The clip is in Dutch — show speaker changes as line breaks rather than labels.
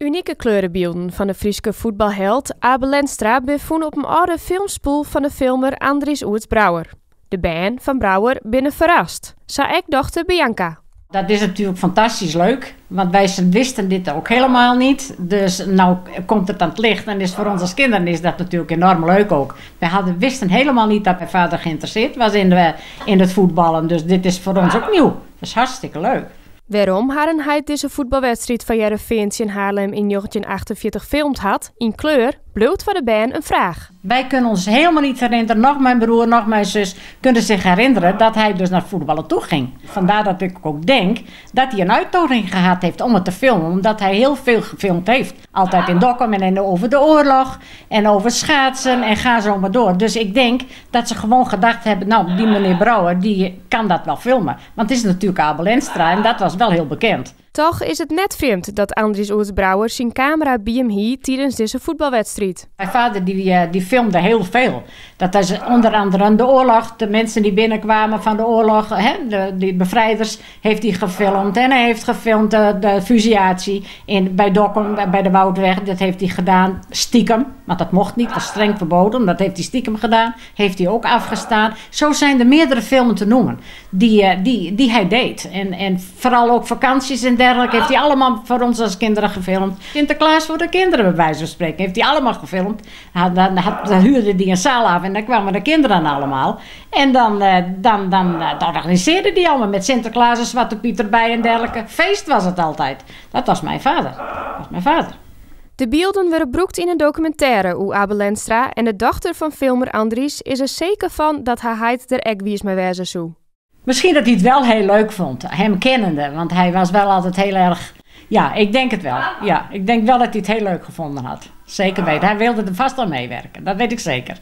Unieke kleurenbeelden van de Frieske voetbalheld Abel Lenstra bevonden op een oude filmspoel van de filmer Andries Oerts-Brouwer. De band van Brouwer binnen verrast, zei ik dochter Bianca.
Dat is natuurlijk fantastisch leuk, want wij wisten dit ook helemaal niet. Dus nou komt het aan het licht en is voor ons als kinderen is dat natuurlijk enorm leuk ook. Wij wisten helemaal niet dat mijn vader geïnteresseerd was in het voetballen, dus dit is voor ons ook nieuw. Dat is hartstikke leuk.
Waarom hij deze voetbalwedstrijd van Heerenveen in Haarlem in 1948 gefilmd had, in kleur, bleef voor de band een vraag.
Wij kunnen ons helemaal niet herinneren, nog mijn broer, nog mijn zus, kunnen zich herinneren dat hij dus naar voetballen toe ging. Vandaar dat ik ook denk dat hij een uitnodiging gehad heeft om het te filmen, omdat hij heel veel gefilmd heeft. Altijd in Dokkum en over de oorlog en over schaatsen en ga zo maar door. Dus ik denk dat ze gewoon gedacht hebben, nou die meneer Brouwer, die kan dat wel filmen. Want het is natuurlijk Abel Lenstra en dat was wel heel bekend.
Toch is het net vreemd dat Andries Oerts-Brouwer zijn camera bij hem hield tijdens deze voetbalwedstrijd.
Mijn vader die filmde heel veel. Dat is onder andere de oorlog, de mensen die binnenkwamen van de oorlog, die bevrijders heeft hij gefilmd. En hij heeft gefilmd de fusiatie bij Dokkum, bij de Woudweg. Dat heeft hij gedaan stiekem, want dat mocht niet, dat was streng verboden. Dat heeft hij stiekem gedaan, heeft hij ook afgestaan. Zo zijn er meerdere filmen te noemen die hij deed. En vooral ook vakanties en dergelijke heeft hij allemaal voor ons als kinderen gefilmd. Sinterklaas voor de kinderen bij wijze van spreken heeft hij allemaal gefilmd. Dan huurde hij een zaal af en dan kwamen de kinderen allemaal. En dan organiseerde hij allemaal met Sinterklaas en Zwarte Piet erbij en dergelijke. Feest was het altijd. Dat was mijn vader.
De beelden werden broekt in een documentaire hoe Abel Lenstra en de dochter van filmer Andries is er zeker van dat hij er ekwies mee wezen zou.
Misschien dat hij het wel heel leuk vond, hem kennende, want hij was wel altijd heel erg... Ja, ik denk het wel. Ja, ik denk wel dat hij het heel leuk gevonden had. Zeker weten. Hij wilde er vast aan meewerken, dat weet ik zeker.